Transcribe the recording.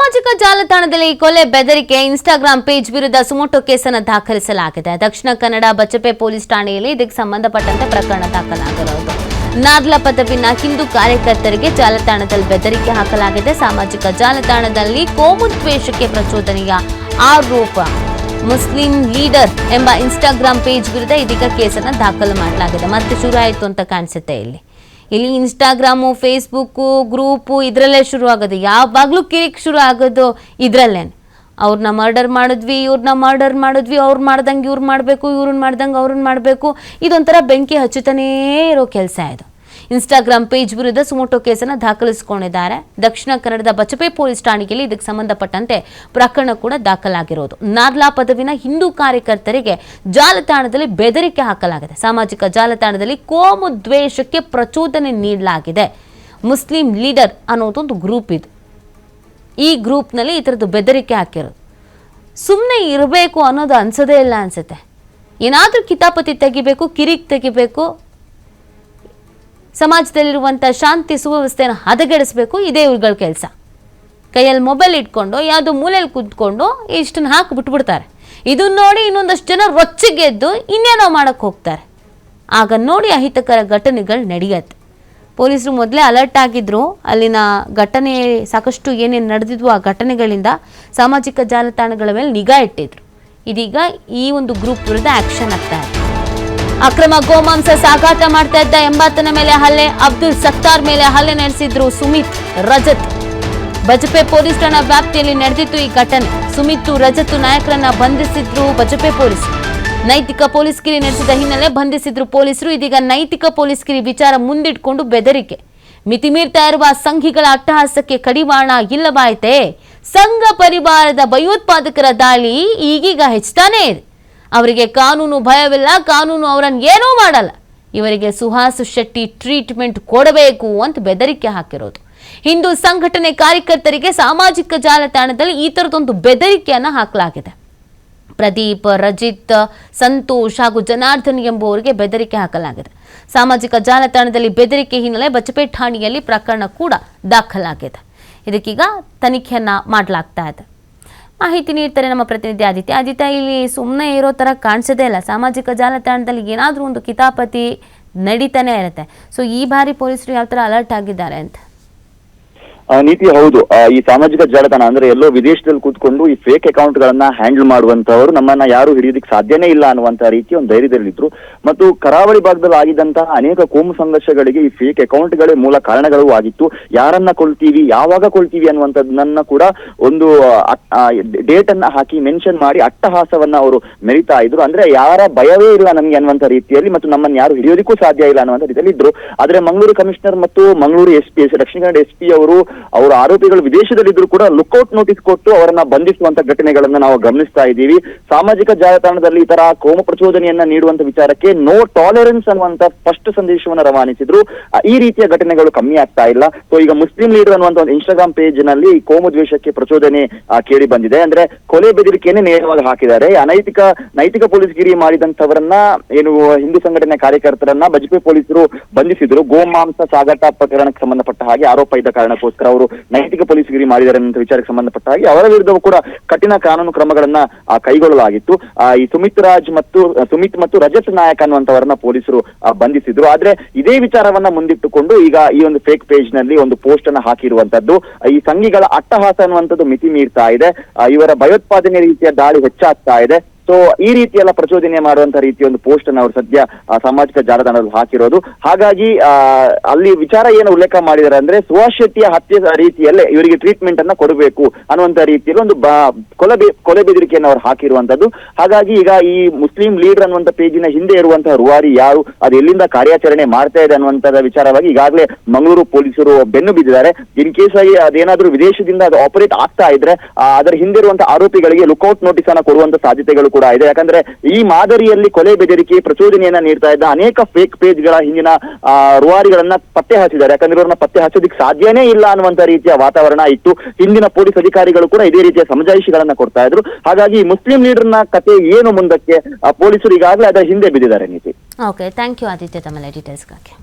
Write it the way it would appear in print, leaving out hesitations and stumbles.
ಸಾಮಾಜಿಕ ಜಾಲತಾಣದಲ್ಲಿ ಕೊಲೆ ಬೆದರಿಕೆ ಇನ್ಸ್ಟಾಗ್ರಾಂ ಪೇಜ್ ವಿರುದ್ಧ ಸುಮೋಟೋ ಕೇಸನ್ನು ದಾಖಲಿಸಲಾಗಿದೆ. ದಕ್ಷಿಣ ಕನ್ನಡ ಬಚಪೆ ಪೊಲೀಸ್ ಠಾಣೆಯಲ್ಲಿ ಇದಕ್ಕೆ ಸಂಬಂಧಪಟ್ಟಂತೆ ಪ್ರಕರಣ ದಾಖಲಾಗಿರೋದು. ನಾರ್ಲಾ ಪದವಿನ ಹಿಂದೂ ಕಾರ್ಯಕರ್ತರಿಗೆ ಜಾಲತಾಣದಲ್ಲಿ ಬೆದರಿಕೆ ಹಾಕಲಾಗಿದೆ. ಸಾಮಾಜಿಕ ಜಾಲತಾಣದಲ್ಲಿ ಕೋಮುದ್ವೇಷಕ್ಕೆ ಪ್ರಚೋದನೆಯ ಆರೋಪ. ಮುಸ್ಲಿಂ ಲೀಡರ್ ಎಂಬ ಇನ್ಸ್ಟಾಗ್ರಾಂ ಪೇಜ್ ವಿರುದ್ಧ ಇದೀಗ ಕೇಸನ್ನು ದಾಖಲು ಮಾಡಲಾಗಿದೆ. ಮತ್ತೆ ಶುರು ಆಯಿತು ಅಂತ ಕಾಣಿಸುತ್ತೆ. ಇಲ್ಲಿ ಇನ್ಸ್ಟಾಗ್ರಾಮು, ಫೇಸ್ಬುಕ್ಕು, ಗ್ರೂಪು ಇದರಲ್ಲೇ ಶುರು ಆಗೋದು. ಯಾವಾಗಲೂ ಕಿರಿಕ್ ಶುರು ಆಗೋದು ಇದರಲ್ಲೇನು. ಅವ್ರನ್ನ ಮರ್ಡರ್ ಮಾಡಿದ್ವಿ, ಇವ್ರನ್ನ ಮರ್ಡರ್ ಮಾಡಿದ್ವಿ, ಅವ್ರು ಮಾಡ್ದಂಗೆ ಇವ್ರು ಮಾಡಬೇಕು, ಇವ್ರನ್ನ ಮಾಡ್ದಂಗೆ ಅವ್ರನ್ನ ಮಾಡಬೇಕು. ಇದೊಂಥರ ಬೆಂಕಿ ಹಚ್ಚುತ್ತಾನೇ ಇರೋ ಕೆಲಸ ಇದು. ಇನ್ಸ್ಟಾಗ್ರಾಂ ಪೇಜ್ ವಿರುದ್ಧ ಸುಮೋಟೋ ಕೇಸನ್ನು ದಾಖಲಿಸಿಕೊಂಡಿದ್ದಾರೆ. ದಕ್ಷಿಣ ಕನ್ನಡದ ಬಚಪೆ ಪೊಲೀಸ್ ಠಾಣೆಯಲ್ಲಿ ಇದಕ್ಕೆ ಸಂಬಂಧಪಟ್ಟಂತೆ ಪ್ರಕರಣ ಕೂಡ ದಾಖಲಾಗಿರೋದು. ನಾರ್ಲಾ ಪದವಿನ ಹಿಂದೂ ಕಾರ್ಯಕರ್ತರಿಗೆ ಜಾಲತಾಣದಲ್ಲಿ ಬೆದರಿಕೆ ಹಾಕಲಾಗಿದೆ. ಸಾಮಾಜಿಕ ಜಾಲತಾಣದಲ್ಲಿ ಕೋಮು ದ್ವೇಷಕ್ಕೆ ಪ್ರಚೋದನೆ ನೀಡಲಾಗಿದೆ. ಮುಸ್ಲಿಂ ಲೀಡರ್ ಅನ್ನೋದೊಂದು ಗ್ರೂಪ್ ಇದು. ಈ ಗ್ರೂಪ್ನಲ್ಲಿ ಈ ಥರದ್ದು ಬೆದರಿಕೆ ಹಾಕಿರೋದು. ಸುಮ್ಮನೆ ಇರಬೇಕು ಅನ್ನೋದು ಅನ್ಸೋದೇ ಇಲ್ಲ ಅನ್ಸುತ್ತೆ. ಏನಾದರೂ ಕಿತಾಪತಿ ತೆಗಿಬೇಕು, ಕಿರಿಕ್ ತೆಗಿಬೇಕು, ಸಮಾಜದಲ್ಲಿರುವಂಥ ಶಾಂತಿ ಸುವ್ಯವಸ್ಥೆಯನ್ನು ಹದಗೆಡಿಸಬೇಕು. ಇದೇ ಇವ್ರುಗಳ ಕೆಲಸ. ಕೈಯಲ್ಲಿ ಮೊಬೈಲ್ ಇಟ್ಕೊಂಡು ಯಾವುದೋ ಮೂಲೆಯಲ್ಲಿ ಕೂತ್ಕೊಂಡು ಇಷ್ಟನ್ನು ಹಾಕಿ ಬಿಟ್ಬಿಡ್ತಾರೆ. ಇದನ್ನು ನೋಡಿ ಇನ್ನೊಂದಷ್ಟು ಜನ ರೊಚ್ಚಿಗೆದ್ದು ಇನ್ನೇನೋ ಮಾಡೋಕ್ಕೆ ಹೋಗ್ತಾರೆ. ಆಗ ನೋಡಿ ಅಹಿತಕರ ಘಟನೆಗಳು ನಡೆಯುತ್ತೆ. ಪೊಲೀಸರು ಮೊದಲೇ ಅಲರ್ಟ್ ಆಗಿದ್ರು. ಅಲ್ಲಿನ ಘಟನೆ ಸಾಕಷ್ಟು ಏನೇನು ನಡೆದಿದ್ವು ಆ ಘಟನೆಗಳಿಂದ ಸಾಮಾಜಿಕ ಜಾಲತಾಣಗಳ ಮೇಲೆ ನಿಗಾ ಇಟ್ಟಿದ್ರು. ಇದೀಗ ಈ ಒಂದು ಗ್ರೂಪ್ ವಿರುದ್ಧ ಆಕ್ಷನ್ ಆಗ್ತಾ ಇದೆ. ಅಕ್ರಮ ಗೋಮಾಂಸ ಸಾಗಾಟ ಮಾಡ್ತಾ ಇದ್ದ 80ನ ಮೇಲೆ ಹಲ್ಲೆ. ಅಬ್ದುಲ್ ಸತ್ತಾರ್ ಮೇಲೆ ಹಲ್ಲೆ ನಡೆಸಿದ್ರು ಸುಮಿತ್, ರಜತ್. ಬಜಪೆ ಪೊಲೀಸ್ ಠಾಣಾ ವ್ಯಾಪ್ತಿಯಲ್ಲಿ ನಡೆದಿತ್ತು ಈ ಘಟನೆ. ಸುಮಿತ್, ರಜತ್ ನಾಯಕರನ್ನ ಬಂಧಿಸಿದ್ರು ಬಜಪೆ ಪೊಲೀಸರು. ನೈತಿಕ ಪೊಲೀಸ್ಗಿರಿ ನಡೆಸಿದ ಹಿನ್ನೆಲೆ ಬಂಧಿಸಿದ್ರು ಪೊಲೀಸರು. ಇದೀಗ ನೈತಿಕ ಪೊಲೀಸ್ಗಿರಿ ವಿಚಾರ ಮುಂದಿಟ್ಕೊಂಡು ಬೆದರಿಕೆ. ಮಿತಿ ಮೀರ್ತಾ ಇರುವ ಸಂಘಿಗಳ ಅಟ್ಟಹಾಸಕ್ಕೆ ಕಡಿವಾಣ ಇಲ್ಲವಾಯಿತೆ. ಸಂಘ ಪರಿವಾರದ ಭಯೋತ್ಪಾದಕರ ದಾಳಿ ಈಗೀಗ ಹೆಚ್ಚುತ್ತಾನೇ ಇದೆ. ಅವರಿಗೆ ಕಾನೂನು ಭಯವಿಲ್ಲ, ಕಾನೂನು ಅವರನ್ನು ಏನೂ ಮಾಡಲ್ಲ. ಇವರಿಗೆ ಸುಹಾಸ್ ಶೆಟ್ಟಿ ಟ್ರೀಟ್ಮೆಂಟ್ ಕೊಡಬೇಕು ಅಂತ ಬೆದರಿಕೆ ಹಾಕಿರೋದು. ಹಿಂದೂ ಸಂಘಟನೆ ಕಾರ್ಯಕರ್ತರಿಗೆ ಸಾಮಾಜಿಕ ಜಾಲತಾಣದಲ್ಲಿ ಈ ಥರದೊಂದು ಬೆದರಿಕೆಯನ್ನು ಹಾಕಲಾಗಿದೆ. ಪ್ರದೀಪ್, ರಜಿತ್, ಸಂತೋಷ್ ಹಾಗೂ ಜನಾರ್ದನ್ ಎಂಬುವರಿಗೆ ಬೆದರಿಕೆ ಹಾಕಲಾಗಿದೆ. ಸಾಮಾಜಿಕ ಜಾಲತಾಣದಲ್ಲಿ ಬೆದರಿಕೆ ಹಿನ್ನೆಲೆ ಬಚಪೆ ಠಾಣೆಯಲ್ಲಿ ಪ್ರಕರಣ ಕೂಡ ದಾಖಲಾಗಿದೆ. ಇದಕ್ಕೀಗ ತನಿಖೆಯನ್ನ ಮಾಡಲಾಗ್ತಾ ಇದೆ. ಮಾಹಿತಿ ನೀಡ್ತಾರೆ ನಮ್ಮ ಪ್ರತಿನಿಧಿ ಆದಿತ್ಯ. ಇಲ್ಲಿ ಸುಮ್ಮನೆ ಇರೋ ಥರ ಕಾಣಿಸೋದೇ ಇಲ್ಲ. ಸಾಮಾಜಿಕ ಜಾಲತಾಣದಲ್ಲಿ ಏನಾದರೂ ಒಂದು ಕಿತಾಪತಿ ನಡೀತಾನೆ ಇರುತ್ತೆ. ಸೊ ಈ ಬಾರಿ ಪೊಲೀಸರು ಯಾವ ಥರ ಅಲರ್ಟ್ ಆಗಿದ್ದಾರೆ ಅಂತ ನೀತಿ ಹೌದು. ಈ ಸಾಮಾಜಿಕ ಜಾಲತಾಣ ಅಂದ್ರೆ ಎಲ್ಲೋ ವಿದೇಶದಲ್ಲಿ ಕೂತ್ಕೊಂಡು ಈ ಫೇಕ್ ಅಕೌಂಟ್ ಗಳನ್ನ ಹ್ಯಾಂಡಲ್ ಮಾಡುವಂತವರು ನಮ್ಮನ್ನ ಯಾರು ಹಿಡಿಯೋದಕ್ಕೆ ಸಾಧ್ಯನೇ ಇಲ್ಲ ಅನ್ನುವಂತ ರೀತಿ ಒಂದು ಧೈರ್ಯದಲ್ಲಿದ್ರು. ಮತ್ತು ಕರಾವಳಿ ಭಾಗದಲ್ಲಿ ಆಗಿದ್ದಂತಹ ಅನೇಕ ಕೋಮು ಸಂಘರ್ಷಗಳಿಗೆ ಈ ಫೇಕ್ ಅಕೌಂಟ್ ಗಳೇ ಮೂಲ ಕಾರಣಗಳು ಆಗಿತ್ತು. ಯಾರನ್ನ ಕೊಳ್ತೀವಿ, ಯಾವಾಗ ಕೊಳ್ತೀವಿ ಅನ್ನುವಂಥದ್ದನ್ನ ಕೂಡ ಒಂದು ಡೇಟ್ ಅನ್ನ ಹಾಕಿ ಮೆನ್ಷನ್ ಮಾಡಿ ಅಟ್ಟಹಾಸವನ್ನ ಅವರು ಮೆರಿತಾ ಇದ್ರು. ಅಂದ್ರೆ ಯಾರ ಭಯವೇ ಇಲ್ಲ ನಮ್ಗೆ ಅನ್ನುವಂತ ರೀತಿಯಲ್ಲಿ ಮತ್ತು ನಮ್ಮನ್ನ ಯಾರು ಹಿಡಿಯೋದಕ್ಕೂ ಸಾಧ್ಯ ಇಲ್ಲ ಅನ್ನುವಂಥ ರೀತಿಯಲ್ಲಿ ಇದ್ರು. ಆದ್ರೆ ಮಂಗಳೂರು ಕಮಿಷನರ್ ಮತ್ತು ಮಂಗಳೂರು SP ದಕ್ಷಿಣ ಕನ್ನಡ SP ಅವರ ಆರೋಪಿಗಳು ವಿದೇಶದಲ್ಲಿದ್ರು ಕೂಡ ಲುಕ್ಔಟ್ ನೋಟಿಸ್ ಕೊಟ್ಟು ಅವರನ್ನ ಬಂಧಿಸುವಂತ ಘಟನೆಗಳನ್ನ ನಾವು ಗಮನಿಸ್ತಾ ಇದ್ದೀವಿ. ಸಾಮಾಜಿಕ ಜಾಲತಾಣದಲ್ಲಿ ಈ ತರ ಕೋಮು ಪ್ರಚೋದನೆಯನ್ನ ನೀಡುವಂತ ವಿಚಾರಕ್ಕೆ ನೋ ಟಾಲರೆನ್ಸ್ ಅನ್ನುವಂತ ಫಸ್ಟ್ ಸಂದೇಶವನ್ನು ರವಾನಿಸಿದ್ರು. ಈ ರೀತಿಯ ಘಟನೆಗಳು ಕಮ್ಮಿ ಆಗ್ತಾ ಇಲ್ಲ. ಸೊ ಈಗ ಮುಸ್ಲಿಂ ಲೀಡರ್ ಅನ್ನುವಂತ ಒಂದು ಇನ್ಸ್ಟಾಗ್ರಾಮ್ ಪೇಜ್ ನಲ್ಲಿ ಕೋಮು ದ್ವೇಷಕ್ಕೆ ಪ್ರಚೋದನೆ ಕೇಳಿ ಬಂದಿದೆ. ಅಂದ್ರೆ ಕೊಲೆ ಬೆದರಿಕೆಯನ್ನೇ ನೇರವಾಗಿ ಹಾಕಿದ್ದಾರೆ. ನೈತಿಕ ಪೊಲೀಸ್ಗಿರಿ ಮಾಡಿದಂತವರನ್ನ ಏನು ಹಿಂದೂ ಸಂಘಟನೆ ಕಾರ್ಯಕರ್ತರನ್ನ ಬಜಪೆ ಪೊಲೀಸರು ಬಂಧಿಸಿದ್ರು. ಗೋಮಾಂಸ ಸಾಗಾಟ ಪ್ರಕರಣಕ್ಕೆ ಸಂಬಂಧಪಟ್ಟ ಹಾಗೆ ಆರೋಪ ಇದ್ದ ಕಾರಣಕ್ಕೋಸ್ಕರ ಅವರು ನೈತಿಕ ಪೊಲೀಸ್ಗಿರಿ ಮಾಡಿದ್ದಾರೆ ಅನ್ನೋ ವಿಚಾರಕ್ಕೆ ಸಂಬಂಧಪಟ್ಟ ಹಾಗೆ ಅವರ ವಿರುದ್ಧವೂ ಕೂಡ ಕಠಿಣ ಕಾನೂನು ಕ್ರಮಗಳನ್ನ ಕೈಗೊಳ್ಳಲಾಗಿತ್ತು. ಈ ಸುಮಿತ್ ಮತ್ತು ರಜತ್ ನಾಯಕ್ ಅನ್ನುವಂತವರನ್ನ ಪೊಲೀಸರು ಬಂಧಿಸಿದ್ರು. ಆದ್ರೆ ಇದೇ ವಿಚಾರವನ್ನ ಮುಂದಿಟ್ಟುಕೊಂಡು ಈಗ ಈ ಒಂದು ಫೇಕ್ ಪೇಜ್ ನಲ್ಲಿ ಒಂದು ಪೋಸ್ಟ್ ಅನ್ನ ಹಾಕಿರುವಂತದ್ದು. ಈ ಸಂಘಿಗಳ ಅಟ್ಟಹಾಸ ಅನ್ನುವಂಥದ್ದು ಮಿತಿ ಮೀರ್ತಾ ಇದೆ. ಇವರ ಭಯೋತ್ಪಾದನೆ ರೀತಿಯ ದಾಳಿ ಹೆಚ್ಚಾಗ್ತಾ ಇದೆ. ಸೊ ಈ ರೀತಿ ಎಲ್ಲ ಪ್ರಚೋದನೆ ಮಾಡುವಂತ ರೀತಿಯ ಒಂದು ಪೋಸ್ಟ್ ಅನ್ನು ಅವರು ಸದ್ಯ ಸಾಮಾಜಿಕ ಜಾಲತಾಣದಲ್ಲಿ ಹಾಕಿರೋದು. ಹಾಗಾಗಿ ಅಲ್ಲಿ ವಿಚಾರ ಏನು ಉಲ್ಲೇಖ ಮಾಡಿದ್ದಾರೆ ಅಂದ್ರೆ ಸುಹಾಸ್ ಶೆಟ್ಟಿಯ ಹತ್ಯೆ ರೀತಿಯಲ್ಲೇ ಇವರಿಗೆ ಟ್ರೀಟ್ಮೆಂಟ್ ಅನ್ನ ಕೊಡಬೇಕು ಅನ್ನುವಂತ ರೀತಿಯಲ್ಲಿ ಒಂದು ಕೊಲೆ ಬೆದರಿಕೆಯನ್ನು ಅವರು ಹಾಕಿರುವಂತದ್ದು. ಹಾಗಾಗಿ ಈಗ ಈ ಮುಸ್ಲಿಂ ಲೀಡರ್ ಅನ್ನುವಂತ ಪೇಜಿನ ಹಿಂದೆ ಇರುವಂತಹ ರೂವಾರಿ ಯಾರು, ಅದು ಎಲ್ಲಿಂದ ಕಾರ್ಯಾಚರಣೆ ಮಾಡ್ತಾ ಇದೆ ಅನ್ನುವಂತ ವಿಚಾರವಾಗಿ ಈಗಾಗಲೇ ಮಂಗಳೂರು ಪೊಲೀಸರು ಬೆನ್ನು ಬಿದ್ದಿದ್ದಾರೆ. ಇನ್ ಕೇಸ್ ಆಗಿ ಅದೇನಾದ್ರೂ ವಿದೇಶದಿಂದ ಅದು ಆಪರೇಟ್ ಆಗ್ತಾ ಇದ್ರೆ ಅದರ ಹಿಂದೆ ಇರುವಂತಹ ಆರೋಪಿಗಳಿಗೆ ಲುಕ್ಔಟ್ ನೋಟಿಸ್ ಅನ್ನ ಕೊಡುವಂತ ಸಾಧ್ಯತೆಗಳು ಕೂಡ ಇದೆ. ಯಾಕಂದ್ರೆ ಈ ಮಾದರಿಯಲ್ಲಿ ಕೊಲೆ ಬೆದರಿಕೆ ಪ್ರಚೋದನೆಯನ್ನ ನೀಡ್ತಾ ಇದ್ದ ಅನೇಕ ಫೇಕ್ ಪೇಜ್ ಗಳ ಹಿಂದಿನ ರೂವಾರಿಗಳನ್ನ ಪತ್ತೆ ಹಚ್ಚಿದ್ದಾರೆ. ಯಾಕಂದ್ರೆ ಅವ್ರನ್ನ ಪತ್ತೆ ಹಚ್ಚೋದಿಕ್ಕೆ ಸಾಧ್ಯನೇ ಇಲ್ಲ ಅನ್ನುವಂತ ರೀತಿಯ ವಾತಾವರಣ ಇತ್ತು. ಹಿಂದಿನ ಪೊಲೀಸ್ ಅಧಿಕಾರಿಗಳು ಕೂಡ ಇದೇ ರೀತಿಯ ಸಮಜಾಯಿಷಿಗಳನ್ನ ಕೊಡ್ತಾ ಇದ್ರು. ಹಾಗಾಗಿ ಮುಸ್ಲಿಂ ಲೀಡರ್ನ ಕತೆ ಏನು ಮುಂದಕ್ಕೆ ಪೊಲೀಸರು ಈಗಾಗಲೇ ಅದರ ಹಿಂದೆ ಬಿದ್ದಿದ್ದಾರೆ. ನೀತಿ. ಓಕೆ, ಥ್ಯಾಂಕ್ ಯು ಆದಿತ್ಯ ತಮ್ಮ ಡೀಟೇಲ್ಸ್ಗಾಗಿ.